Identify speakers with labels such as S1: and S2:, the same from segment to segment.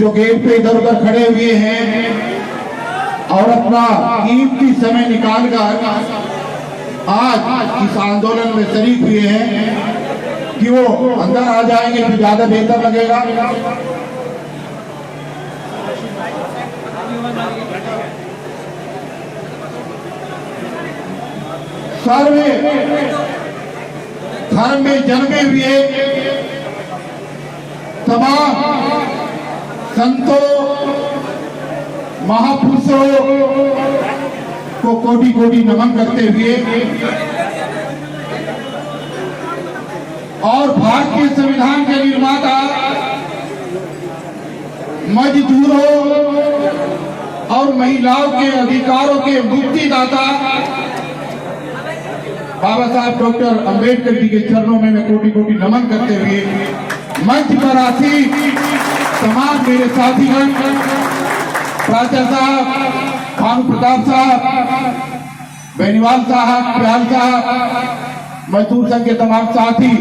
S1: जो गेट पे इधर उधर खड़े हुए हैं और अपना कीमती समय निकालकर आज इस आंदोलन में शरीक हुए हैं कि वो अंदर आ जाएंगे तो ज्यादा बेहतर लगेगा। सर्वे धर्म में जन्मे हुए तमाम संतों महापुरुषों को कोटि कोटि नमन करते हुए और भारतीय संविधान के निर्माता मजदूरों और महिलाओं के अधिकारों के मुक्तिदाता बाबा साहब डॉक्टर अंबेडकर जी के चरणों में मैं कोटि कोटि नमन करते हुए मंच पर आसी तमाम मेरे साथीगण, प्राचार्य साहब, भानु प्रताप साहब, बेनीवाल साहब, प्याल साहब, मजदूर संघ के तमाम साथी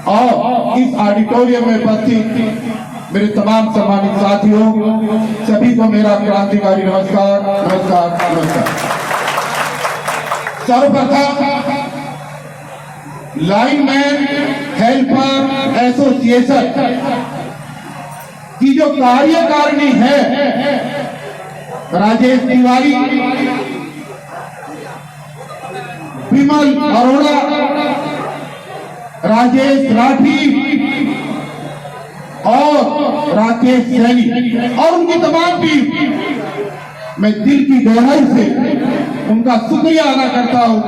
S1: और इस ऑडिटोरियम में उपस्थित मेरे तमाम सम्मानित साथियों, सभी को मेरा क्रांतिकारी नमस्कार नमस्कार नमस्कार। सर्वप्रथम लाइनमैन हेल्पर एसोसिएशन की जो कार्यकारिणी है, राजेश तिवारी, विमल अरोड़ा, राजेश राठी और राकेश सैनी और उनकी तमाम टीम, मैं दिल की गहराई से उनका शुक्रिया अदा करता हूं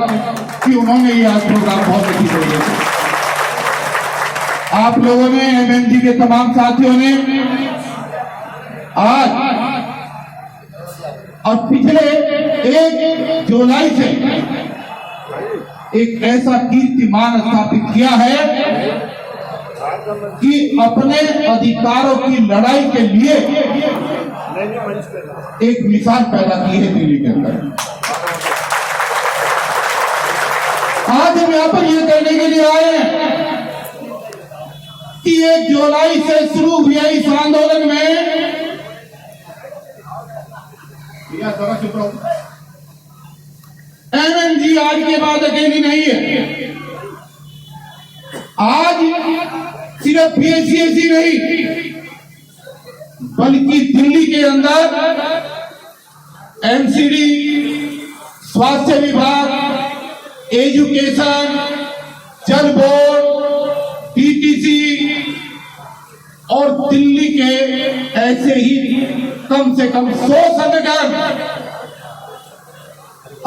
S1: कि उन्होंने ये आज प्रोग्राम बहुत अच्छी तरीके से, आप लोगों ने, एमएमजी के तमाम साथियों ने आज और पिछले 1 जुलाई से एक ऐसा कीर्तिमान स्थापित किया है कि अपने अधिकारों की लड़ाई के लिए एक मिसाल पैदा की है दिल्ली के अंदर। आज हम यहां पर यह करने के लिए आए हैं कि 1 जुलाई से शुरू हुए इस आंदोलन में एमएमजी आज के बाद अकेली नहीं है। आज सिर्फ पीएचसी नहीं बल्कि दिल्ली के अंदर एमसीडी, स्वास्थ्य विभाग, एजुकेशन, जल बोर्ड, टीटीसी और दिल्ली के ऐसे ही कम से कम 100 संगठन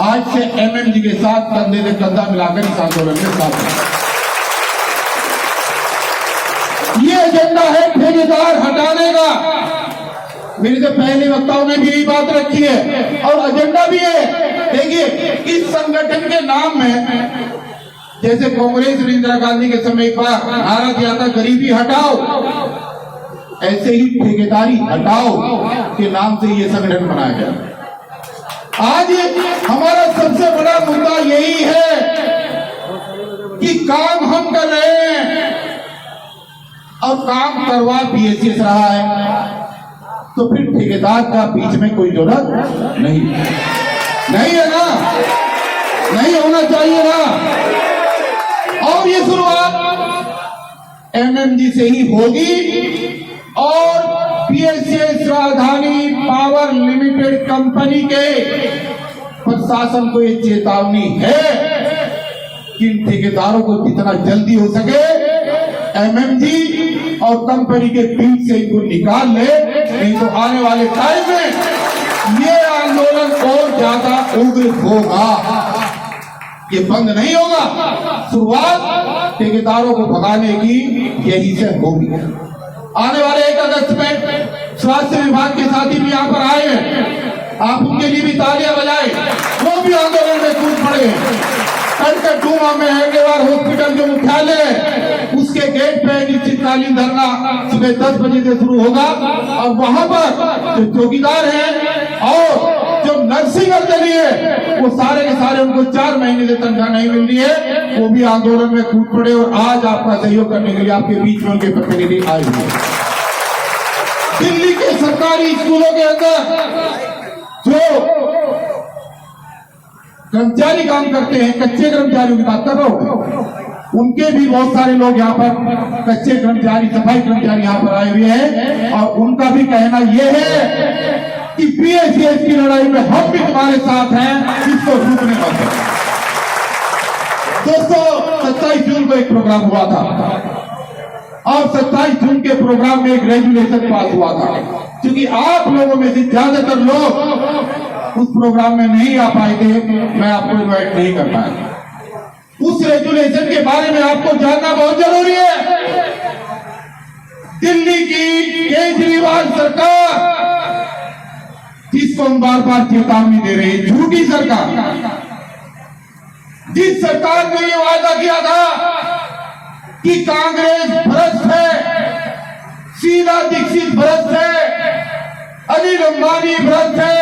S1: आज से एमएमजी के साथ कंधे से कंधा मिलाकर इस आंदोलन में साथ हैं। ये एजेंडा है ठेकेदार हटाने का। मेरे से पहले वक्ताओं ने भी यही बात रखी है और एजेंडा भी है। देखिए, इस संगठन के नाम में जैसे कांग्रेस और इंदिरा गांधी के समय एक बार नारा दिया था गरीबी हटाओ, ऐसे ही ठेकेदारी हटाओ के नाम से ये संगठन बनाया गया। आज हमारा सबसे बड़ा मुद्दा यही है कि काम हम कर रहे हैं और काम करवा पीएचसी रहा है, तो फिर ठेकेदार का बीच में कोई जरूरत नहीं है ना, नहीं होना चाहिए ना। और ये शुरुआत एमएमजी से ही होगी और पीएचसी राजधानी पावर लिमिटेड कंपनी के प्रशासन को ये चेतावनी है कि इन ठेकेदारों को जितना जल्दी हो सके एमएमजी और कंपनी के बीच से इनको निकाल ले, नहीं तो आने वाले टाइम में ये आंदोलन और ज्यादा उग्र होगा, ये बंद नहीं होगा। शुरुआत ठेकेदारों को भगाने की यही से होगी। आने वाले 1 अगस्त में स्वास्थ्य विभाग के साथी भी यहाँ पर आए हैं, आप उनके लिए भी तालियां बजाएं, वो भी आंदोलन में कूद पड़े। कटक डूमा में हेडगेवार हॉस्पिटल जो मुख्यालय है उसके गेट पे निश्चितकालीन धरना सुबह 10 बजे से शुरू होगा और वहां पर जो चौकीदार हैं और जो नर्सिंग अर्जली है वो सारे के सारे उनको 4 महीने से तनख्वाह नहीं मिल रही है, वो भी आंदोलन में कूद पड़े और आज आपका सहयोग करने के लिए आपके बीच में उनके प्रतिनिधि आए हुए। दिल्ली के सरकारी स्कूलों के अंदर जो कर्मचारी काम करते हैं, कच्चे कर्मचारियों की बात कर रहा हूं, उनके भी बहुत सारे लोग यहाँ पर कच्चे कर्मचारी, सफाई कर्मचारी यहाँ पर आए हुए हैं और उनका भी कहना यह है कि पीएससीएस की लड़ाई में हम भी तुम्हारे साथ हैं, इसको रुकने मत दो। दोस्तों, 27 जून को एक प्रोग्राम हुआ था और 27 जून के प्रोग्राम में एक रेजुलेशन पास हुआ था। क्योंकि आप लोगों में से ज्यादातर लोग उस प्रोग्राम में नहीं आ पाए थे, मैं आपको इनवाइट नहीं कर पाया। उस रेजुलेशन के बारे में आपको जानना बहुत जरूरी है। दिल्ली की केजरीवाल सरकार, जिसको हम बार बार चेतावनी दे रहे हैं, झूठी सरकार, जिस सरकार ने ये वादा किया था कि कांग्रेस भ्रष्ट है, शीला दीक्षित भ्रष्ट है, अनिल अंबानी भ्रष्ट है,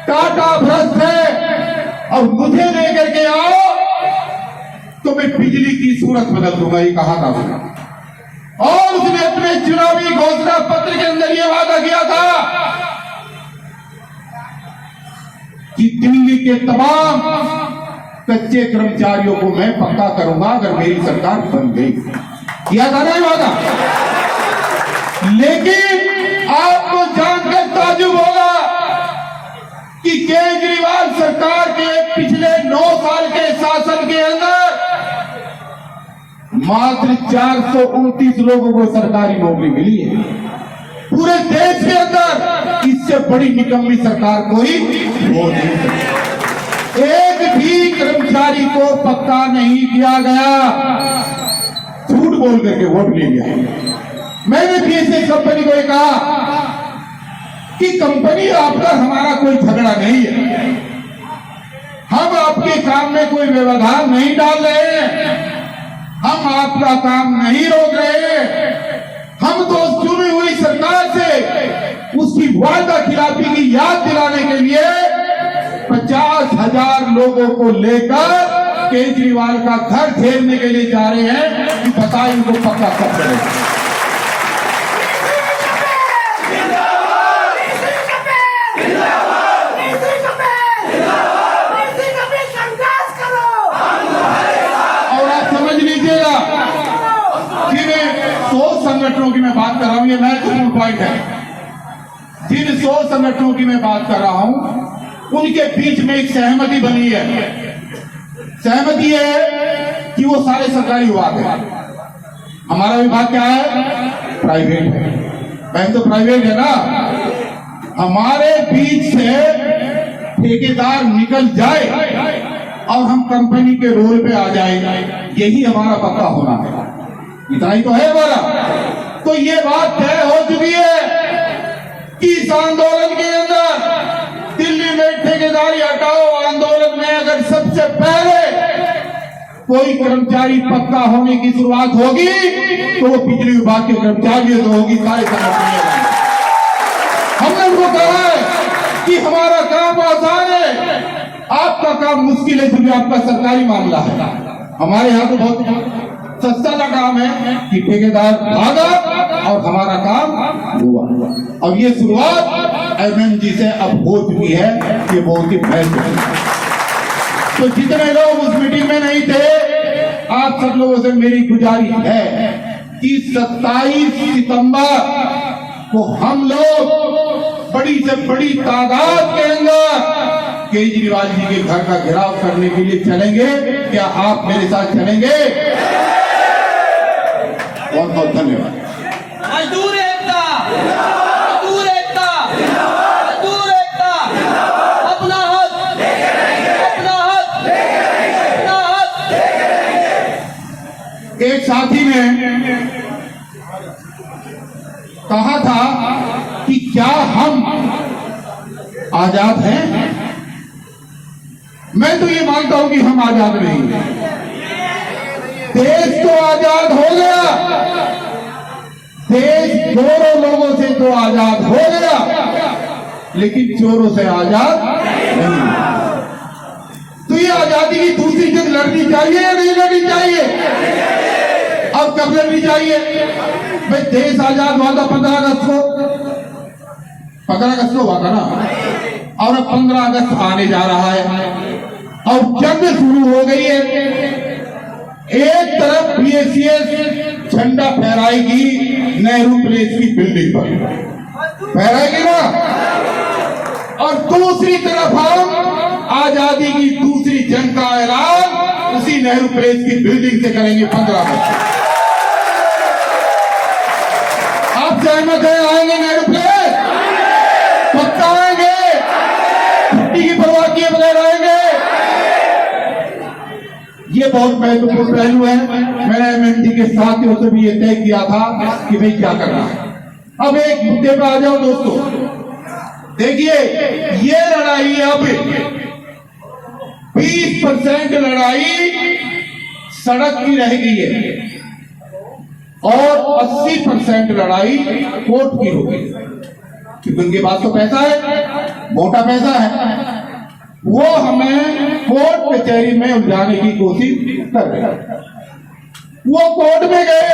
S1: टाटा भ्रष्ट है और मुझे लेकर के आओ तो मैं बिजली की सूरत बदल दूंगा, ये कहा था उसने। और उसने अपने चुनावी घोषणा पत्र के अंदर ये वादा किया था कि दिल्ली के तमाम कच्चे कर्मचारियों को मैं पक्का करूंगा अगर मेरी सरकार बन गई। किया था ना वादा। लेकिन आपको जानकर ताज्जुब होगा कि केजरीवाल सरकार के पिछले 9 साल के शासन के अंदर मात्र 429 लोगों को सरकारी नौकरी मिली है। पूरे देश के अंदर इससे बड़ी निकम्मी सरकार कोई हो नहीं सकती। एक भी कर्मचारी को पक्का नहीं किया गया, झूठ बोल करके वोट ले लिया। मैंने पीएससी कंपनी को कहा कि कंपनी आपका हमारा कोई झगड़ा नहीं है, हम आपके काम में कोई व्यवधान नहीं डाल रहे हैं, हम आपका काम नहीं रोक रहे, हम तो चुनी हुई सरकार से उसकी वादा खिलाफी की याद दिलाने के लिए 50,000 लोगों को लेकर केजरीवाल का घर घेरने के लिए जा रहे हैं कि बताएं इनको पक्का कब करें। और आप समझ लीजिएगा जिन 100 संगठनों की मैं बात कर रहा हूं, ये महत्वपूर्ण पॉइंट है, जिन 100 संगठनों की मैं बात कर रहा हूं उनके बीच में एक सहमति बनी है। सहमति है कि वो सारे सरकारी विभाग है। हमारा विभाग क्या है? प्राइवेट है। बैंक तो प्राइवेट है ना। हमारे बीच से ठेकेदार निकल जाए और हम कंपनी के रोल पे आ जाए, यही हमारा पक्का होना है। इतना ही तो है हमारा। तो ये बात तय हो चुकी है कि इस आंदोलन के अंदर दिल्ली में ठेकेदारी हटाओ आंदोलन में अगर सबसे पहले कोई कर्मचारी पक्का होने की शुरुआत होगी तो वो बिजली विभाग के कर्मचारियों से होगी, सारे संगठन। हमने उनको कहा है कि हमारा काम आसान है, आपका काम मुश्किल है क्योंकि आपका सरकारी मामला है। हमारे यहाँ तो बहुत सस्ता सा काम है कि ठेकेदार भागा और हमारा काम हुआ। अब ये शुरुआत एमएमजी से अब हो चुकी है, ये बहुत ही महत्वपूर्ण है। तो जितने लोग उस मीटिंग में नहीं थे, आप सब लोगों से मेरी गुजारिश है कि 27 सितंबर को हम लोग बड़ी से बड़ी तादाद के अंदर केजरीवाल जी के घर का घेराव करने के लिए चलेंगे। क्या आप मेरे साथ चलेंगे? बहुत बहुत धन्यवाद।
S2: मजदूर एकता, मजदूर एकता, मजदूर एकता, अपना हक, अपना हक, अपना हक।
S1: एक साथी ने कहा था कि क्या हम आजाद हैं? मैं तो ये मानता हूं कि हम आजाद नहीं हैं। देश तो आजाद हो गया, देश चोरों लोगों से तो आजाद हो गया, लेकिन चोरों से आजाद नहीं। तो ये आजादी की दूसरी जंग लड़नी चाहिए या नहीं लड़नी चाहिए? अब कब लड़नी चाहिए? भाई देश आजाद हुआ था 15 अगस्त को, 15 अगस्त को हुआ था ना, और अब 15 अगस्त आने जा रहा है और जंग शुरू हो गई है। एक तरफ बीएसएफ झंडा फहराएगी नेहरू प्लेस की बिल्डिंग पर, फहराएगी ना, और दूसरी तरफ हम आजादी की दूसरी जंग का ऐलान उसी नेहरू प्लेस की बिल्डिंग से करेंगे 15 अगस्त। आप सहमत है? आएंगे नेहरू प्लेस? पक्का आएंगे? छुट्टी की परवाह किए बगैर आएंगे? ये बहुत महत्वपूर्ण पहलू है। मैंने एमएनटी के साथियों से भी ये तय किया था कि भाई क्या करना है। अब एक मुद्दे पर आ जाओ दोस्तों। देखिए, ये लड़ाई अब 20% लड़ाई सड़क की रह गई है और 80% लड़ाई कोर्ट की होगी, क्योंकि उनके पास तो पैसा है, मोटा पैसा है। वो हमें कोर्ट कचहरी में उलझाने की कोशिश कर रहे हैं। वो कोर्ट में गए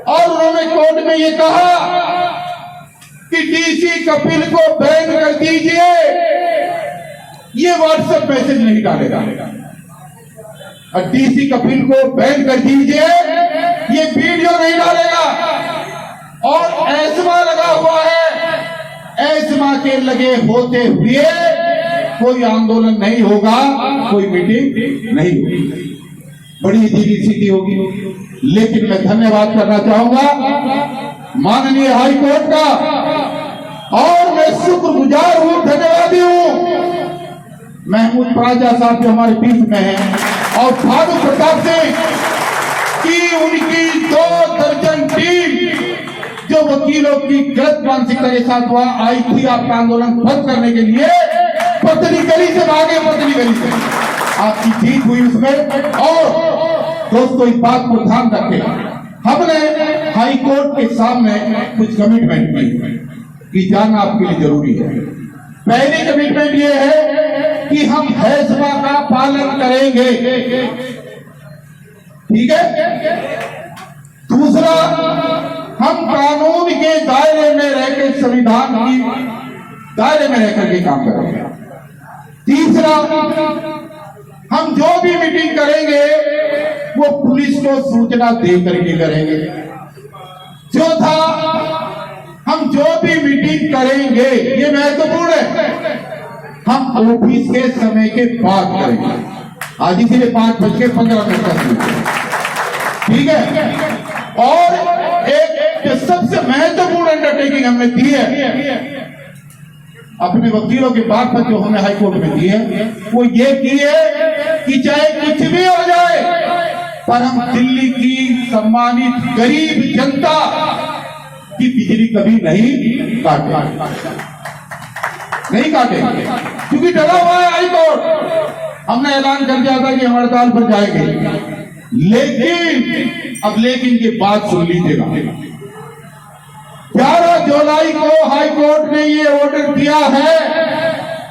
S1: और उन्होंने कोर्ट में ये कहा कि डीसी कपिल को बैन कर दीजिए, ये व्हाट्सएप मैसेज नहीं डालेगा, और डीसी कपिल को बैन कर दीजिए, ये वीडियो नहीं डालेगा। और एस्मा लगा हुआ है, एस्मा के लगे होते हुए कोई आंदोलन नहीं होगा, कोई मीटिंग नहीं होगी, बड़ी अजीब स्थिति होगी। लेकिन मैं धन्यवाद करना चाहूंगा माननीय हाई कोर्ट का, और मैं शुक्रगुजार हूं, धन्यवादी हूं महमूद प्राजा साहब जो हमारे बीच में हैं, और भानु प्रताप सिंह की उनकी 2 दर्जन टीम जो वकीलों की गलत मानसिकता के साथ वहां आई थी आपका आंदोलन बंद करने के लिए, पतली गली से भागे, पतली गली से आपकी जीत हुई उसमें। और दोस्तों, इस बात को ध्यान रखें, हमने हाई कोर्ट के सामने कुछ कमिटमेंट की कि जाना आपके लिए जरूरी है। पहली कमिटमेंट ये है कि हम फैसला का पालन करेंगे, ठीक है। दूसरा, हम कानून के दायरे में रहकर, संविधान की दायरे में रहकर के काम करेंगे। तीसरा, हम जो भी मीटिंग करेंगे वो पुलिस को सूचना दे करके करेंगे। चौथा, हम जो भी मीटिंग करेंगे, ये महत्वपूर्ण है, हम ऑफिस के समय के बाद करेंगे। आज इसीलिए 5:15 ठीक है। और एक सबसे महत्वपूर्ण अंडरटेकिंग हमने दी है अपने वकीलों के बात पर, जो हमने हाईकोर्ट में दी है, वो ये की है कि चाहे कुछ भी हो जाए, पर हम दिल्ली की सम्मानित गरीब जनता की बिजली कभी नहीं काटेंगे, नहीं काटेंगे, क्योंकि डरा हुआ है हाईकोर्ट। हमने ऐलान कर दिया था कि हम हड़ताल पर जाएंगे, लेकिन अब लेकिन की बात सुन लीजिएगा। 11 जुलाई को हाई कोर्ट ने ये ऑर्डर दिया है,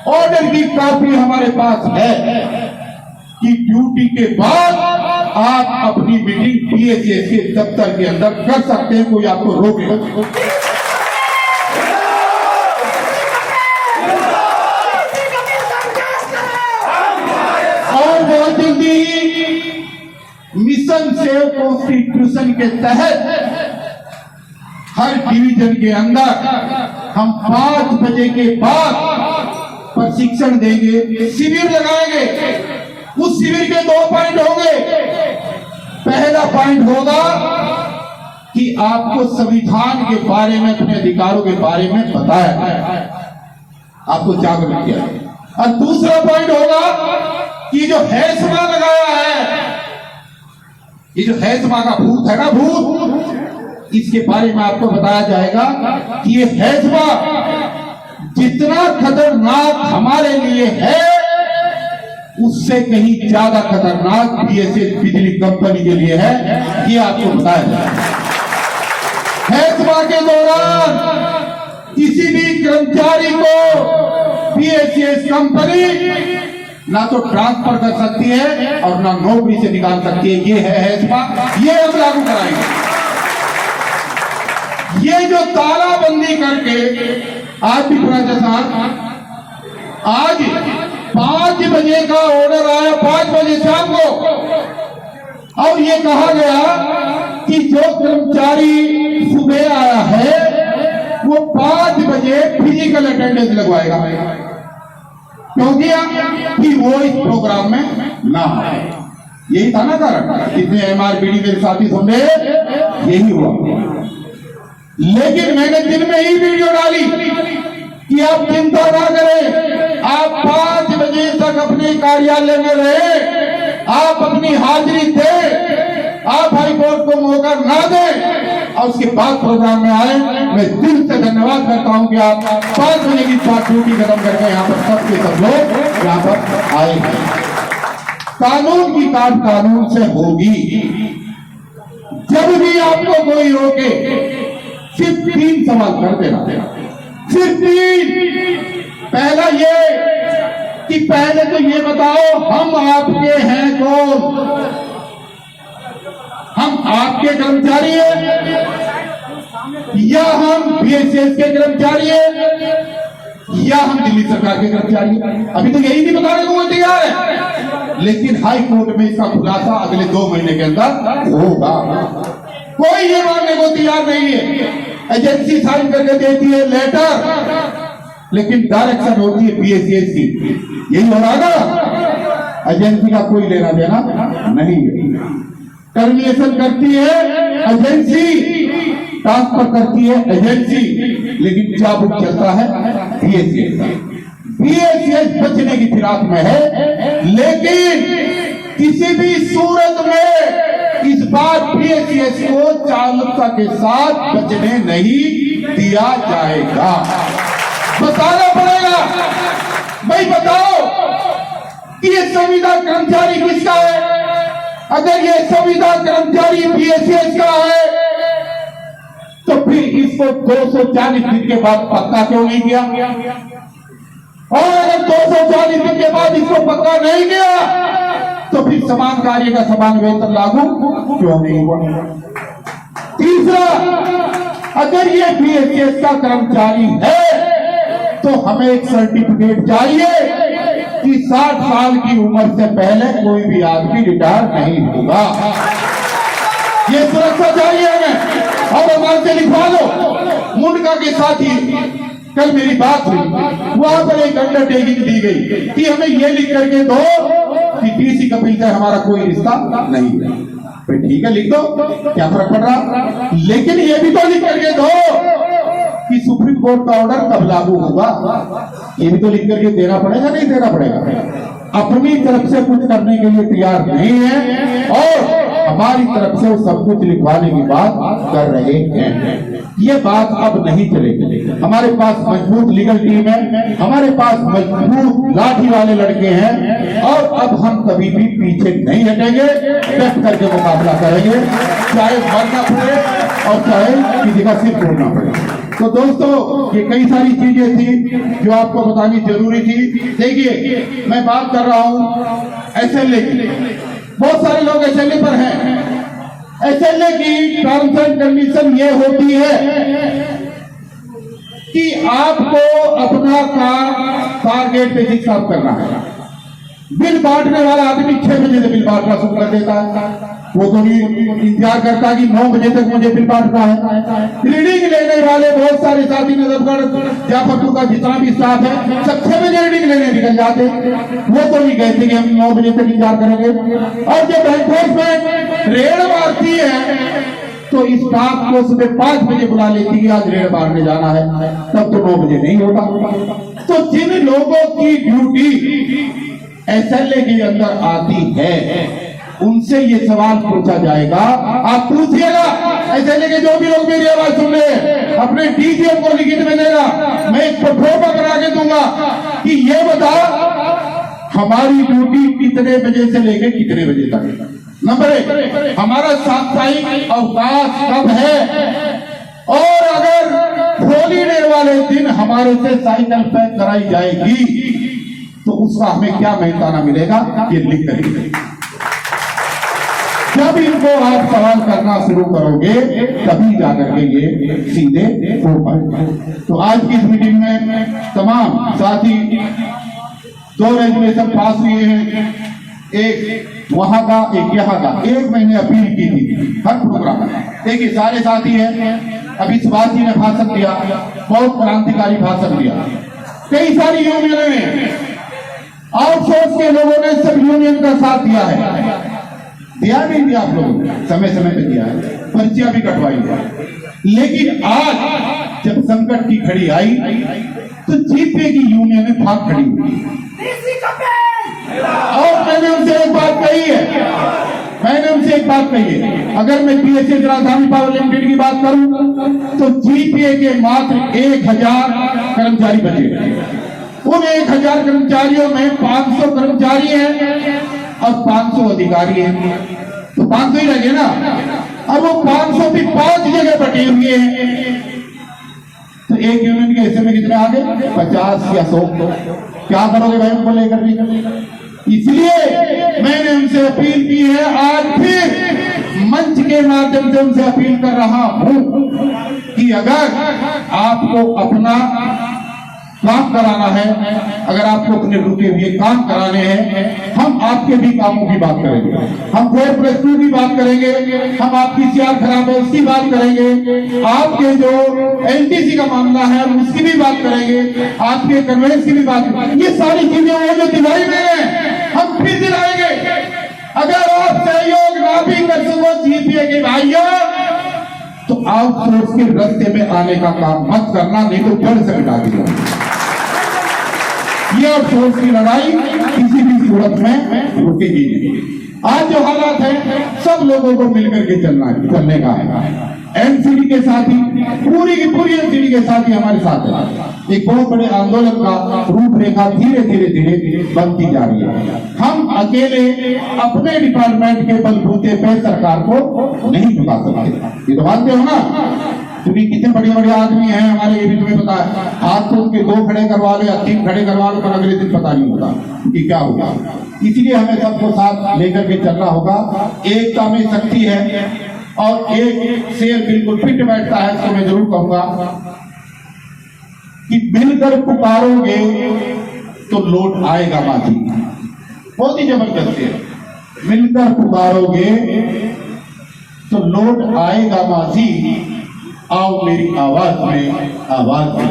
S1: ऑर्डर की कॉपी हमारे पास है, कि ड्यूटी के बाद आप अपनी मीटिंग पीएचएस के दफ्तर के अंदर कर सकते हैं, कोई आपको रोके। और बहुत जल्दी मिशन सेव कॉन्स्टिट्यूशन के तहत हर डिवीजन के अंदर हम 5 बजे के बाद प्रशिक्षण देंगे, शिविर लगाएंगे। उस शिविर के 2 पॉइंट होंगे। पहला पॉइंट होगा कि आपको संविधान के बारे में, अपने अधिकारों के बारे में बताया, आपको जागरूक किया। और दूसरा पॉइंट होगा कि जो हैसमा लगाया है, ये जो हैसमा का भूत है ना, भूत, इसके बारे में आपको बताया जाएगा कि ये हैसमा जितना खतरनाक हमारे लिए है, उससे कहीं ज्यादा खतरनाक बीएसएस बिजली कंपनी के लिए है, ये आपको बताया जाएगा। हैसमा के दौरान किसी भी कर्मचारी को बीएसएस कंपनी ना तो ट्रांसफर कर सकती है और ना नौकरी से निकाल सकती है। ये है हैसमा, ये हम लागू कराएंगे। ये जो तालाबंदी करके आज भी पुराना साहब, आज 5 बजे का ऑर्डर आया, 5 बजे शाम को, और ये कहा गया कि जो कर्मचारी सुबह आया है वो 5 बजे फिजिकल अटेंडेंस लगवाएगा, क्योंकि कि वो इस प्रोग्राम में ना आए। यही था ना कारण, इतने एमआरपीडी मेरे साथी सुन रहे, यही हुआ। लेकिन मैंने दिन में ही वीडियो डाली कि आप चिंता ना करें, आप 5 बजे तक अपने कार्यालय में रहे, आप अपनी हाजिरी दें, आप हाईकोर्ट को मौका ना दें और उसके बाद प्रोग्राम में आए। मैं दिल से धन्यवाद करता हूं कि आप 5 बजे की साथ ड्यूटी खत्म करके यहाँ पर सबके सब लोग यहाँ पर आए हैं। कानून की काम कानून से होगी। जब भी आपको कोई रोके सिर्फ 3 सवाल कर देना, सिर्फ 3। पहला ये कि पहले तो ये बताओ हम आपके हैं कौन? हम आपके कर्मचारी हैं या हम बीएसएस के कर्मचारी हैं या हम दिल्ली सरकार के कर्मचारी हैं? अभी तो यही नहीं बताने को वो तैयार है, लेकिन हाई कोर्ट में इसका खुलासा अगले 2 महीने के अंदर होगा। कोई ये मानने को तैयार नहीं है। एजेंसी साइन करके देती है लेटर, लेकिन डायरेक्शन होती है बीएसएस की। यही हो रहा ना, एजेंसी का कोई लेना देना नहीं है। टर्मिनेशन करती है एजेंसी, ट्रांसफर करती है एजेंसी, लेकिन चाबुक चलता है बीएसएस। बीएसएस बचने की फिराक में है, लेकिन किसी भी सूरत में इस बार बीएसएस को चालकता के साथ बचने नहीं दिया जाएगा। बताना पड़ेगा। भाई बताओ कि ये संविदा कर्मचारी किसका है? अगर ये संविदा कर्मचारी बीएसएस का है तो फिर इसको 240 दिन के बाद पक्का क्यों नहीं किया? और अगर 240 दिन के बाद इसको पक्का नहीं किया तो फिर समान कार्य का समान वेतन लागू क्यों नहीं हुआ? तीसरा, अगर ये बीएसएस का कर्मचारी है तो हमें एक सर्टिफिकेट चाहिए कि 60 साल की उम्र से पहले कोई भी आदमी रिटायर नहीं होगा। ये सुरक्षा चाहिए हमें, और हमारे से लिखवा दो। मुंडका के साथी कल मेरी बात हुई, वहां पर एक अंडरटेकिंग दी गई कि हमें ये लिख करके दो कि डीसी कपिल से हमारा कोई रिश्ता नहीं है। भाई ठीक है, लिख दो, क्या फर्क पड़ रहा? लेकिन ये भी तो लिख करके दो कि सुप्रीम कोर्ट का ऑर्डर कब लागू होगा। ये भी तो लिख करके देना पड़ेगा, नहीं देना पड़ेगा? अपनी तरफ से कुछ करने के लिए तैयार नहीं है और हमारी तरफ से वो सब कुछ लिखवाने की बात कर रहे हैं। ये बात अब नहीं चलेगी। हमारे पास मजबूत लीगल टीम है, हमारे पास मजबूत लाठी वाले लड़के हैं और अब हम कभी भी पीछे नहीं हटेंगे। डट करके मुकाबला करेंगे, चाहे मरना पड़े और चाहे किसी का सिर तोड़ना पड़े। तो दोस्तों, ये कई सारी चीजें थी जो आपको बतानी जरूरी थी। देखिए, मैं बात कर रहा हूं एसएलए की। बहुत सारे लोग एसएलए पर हैं। एसएलए की टर्म्स एंड कंडीशन ये होती है कि आपको अपना काम टारगेट पे हिसाब करना है। बिल बांटने वाला आदमी 6 बजे से बिल बांटना शुरू कर देता है। वो तो इंतजार करता कि 9 बजे तक मुझे बिल बांटना है। रीडिंग लेने वाले बहुत सारे साथी नजरगढ़ जाफरपुर का जितना भी स्टाफ है, सब 6 बजे रीडिंग लेने निकल जाते। वो तो नहीं कहते कि हम 9 बजे तक इंतजार करेंगे। और जब एनफोर्समेंट रेड मारती है तो स्टाफ को सुबह 5 बजे बुला लेती है, आज रेड मारने जाना है, तब तो 9 बजे नहीं होता। तो जिन लोगों की ड्यूटी एसएलए के अंदर आती है उनसे ये सवाल पूछा जाएगा। आप पूछिएगा, एसएलए के जो भी लोग मेरी आवाज सुन रहे हैं, अपने डीसीएम को लिखित में देगा। मैं एक प्रोफा बना के दूंगा कि ये बता हमारी ड्यूटी कितने बजे से लेकर कितने बजे तक। नंबर 1, हमारा साप्ताहिक अवकाश कब है, और अगर होली डे वाले दिन हमारे से साइकिल पैक कराई जाएगी तो उसका हमें क्या मेहनताना मिलेगा, ये लिख कर। जब इनको आप सवाल करना शुरू करोगे तभी जाकर के ये सीधे हो पाएगा। तो आज की इस मीटिंग में तमाम साथी 2 रेजुलेशन पास हुए हैं, एक वहां का एक यहाँ का। एक मैंने अपील की थी हर प्रोग्राम में, देखिए सारे साथी हैं। अभी सुभाष जी ने भाषण दिया, बहुत क्रांतिकारी भाषण दिया। कई सारी यूनियन ने, आउटसोर्स के लोगों ने सब यूनियन का साथ दिया है, दिया नहीं दिया आप लोगों ने, समय समय पे दिया है, पर्चियां भी कटवाई है। लेकिन आज जब संकट की घड़ी आई तो जीपीए की यूनियन में भाग खड़ी हुई। और मैंने उनसे एक बात कही है, अगर मैं पीएसए राजधानी पावर लिमिटेड की बात करूं तो जीपीए के मात्र 1000 कर्मचारी बचे। उन 1000 कर्मचारियों में 500 कर्मचारी हैं और 500 अधिकारी हैं, तो 500 ही लगे ना। अब वो 500 भी 5 जगह बटे हुए हैं, तो एक यूनियन के हिस्से में कितने आ गए? 50 या 100। क्या करोगे भाई उनको लेकर के? इसलिए मैंने उनसे अपील की है, आज फिर मंच के माध्यम से उनसे अपील कर रहा हूं कि अगर आपको अपना काम कराना है, अगर आपको अपने रुके हुए काम कराने हैं, हम आपके भी कामों की बात करेंगे, हम 4+2 की बात करेंगे, हम आपकी सीआर खराब है उसकी बात करेंगे, आपके जो एलटीसी का मामला है उसकी भी बात करेंगे, आपके कन्वेंस की भी बात, ये सारी चीजें वो जो दिलाई में हम फिर दिलाएंगे। अगर आप सहयोग ना भी कर सको जीपीए के भाइयों, तो आउटसोर्स के रास्ते में आने का काम मत करना, नहीं तो जड़ से मिटा दिया। ये आउटसोर्स की लड़ाई किसी भी सूरत में रुकेगी नहीं। आज जो हालात है सब लोगों को मिलकर के चलने का है। एनसीडी के साथ ही पूरी की पूरी एनसीडी के साथ ही हमारे साथ है। एक बहुत बड़े आंदोलन का रूपरेखा धीरे धीरे बनती जा रही है। हम अकेले अपने डिपार्टमेंट के बलबूते पे सरकार को नहीं झुका सकते, ये तो मानते हो ना, क्योंकि कितने बड़े बड़े आदमी हैं हमारे, ये भी तुम्हें पता है। हाथ तो उनके 2 खड़े करवा लो या 3 खड़े करवा लो, पर अगले दिन पता नहीं होता कि क्या होगा। इसलिए हमें सबको साथ लेकर के चलना होगा। एकता में शक्ति है, और एक शेर बिल्कुल फिट बैठता है, तो मैं जरूर कहूंगा कि मिलकर पुकारोगे तो लौट आएगा माझी। बहुत ही जबरदस्त है, मिलकर पुकारोगे तो लौट आएगा माझी, आओ मेरी आवाज में आवाज दे।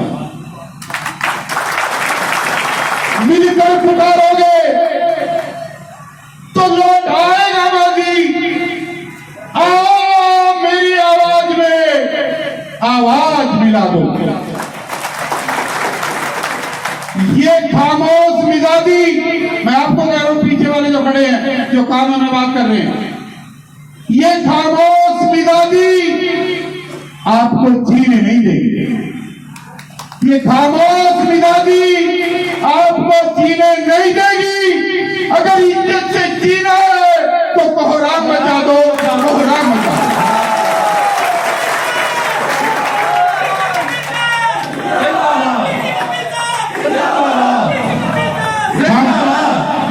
S1: मिलकर पुकारोगे तो लौट आएगा माझी, आओ मेरी आवाज में आवाज मिला दो। ये खामोश मिजाजी, मैं आपको कह रहा हूं, पीछे वाले जो खड़े हैं जो कानों में बात कर रहे हैं, ये खामोश मिजाजी आपको जीने नहीं देगी। ये खामोश मिजाजी आपको जीने नहीं देगी। अगर इज्जत से जीना है तो कोहराम मचा दो, कोहराम मचा दो।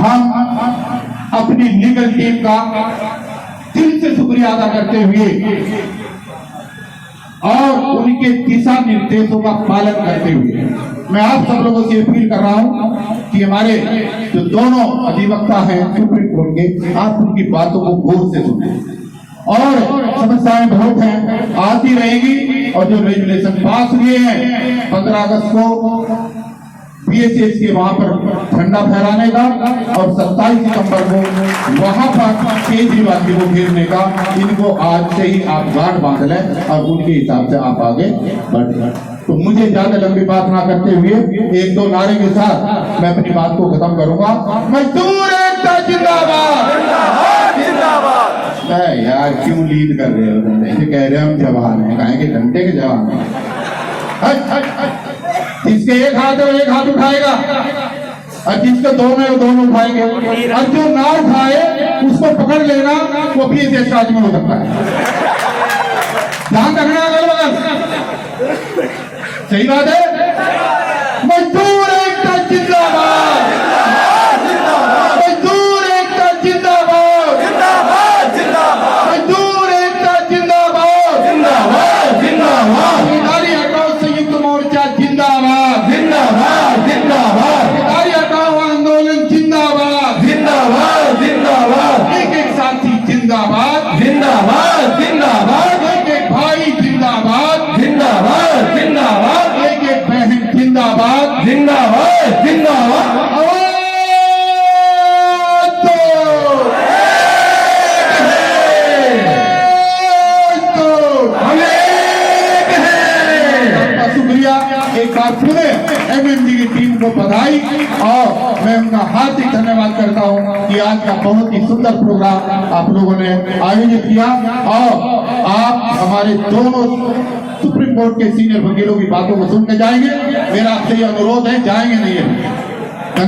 S1: हम अपनी लीगल टीम का दिल से शुक्रिया अदा करते हुए और उनके दिशा निर्देशों का पालन करते हुए मैं आप सब लोगों से अपील कर रहा हूं कि हमारे जो दोनों अधिवक्ता हैं सुप्रीम कोर्ट के, आप उनकी बातों को गौर से सुने। और समस्याएं बहुत हैं, आती रहेगी। और जो रेजुलेशन पास हुए हैं 15 अगस्त को बीएसएस के वहां पर झंडा फहराने का और 27 सितंबर को वहां पर केजरीवाल जी को घेरने का, इनको आज से ही आप गांठ बांध लें और उनके हिसाब से आप आगे बढ़े। तो मुझे ज्यादा लंबी बात ना करते हुए 1-2 नारे के साथ मैं अपनी बात को खत्म करूंगा। मजदूर एकता जिंदाबाद, जिंदाबाद। यार क्यों लीड कर रहे हो? ऐसे कह रहे हम जवान हैं, कहेंगे घंटे के जवान हैं। जिसके एक हाथ है वो एक हाथ उठाएगा, और जिसके 2 में वो दोनों उठाएंगे, और जो ना उठाए उसको पकड़ लेना, वो भी इस राज में हो सकता है। ध्यान रखना अगल बगल, सही बात है। मजदूर एकता जिंदाबाद, मजदूर एकता जिंदाबाद, मजदूर एकता जिंदाबाद, बात सुने। एमएमजी की टीम को बधाई और मैं उनका हार्दिक धन्यवाद करता हूं कि आज का बहुत ही सुंदर प्रोग्राम आप लोगों ने आयोजित किया और आप हमारे दोनों सुप्रीम कोर्ट के सीनियर वकीलों की बातों को सुनने जाएंगे। मेरा आपसे ये अनुरोध है, जाएंगे नहीं है?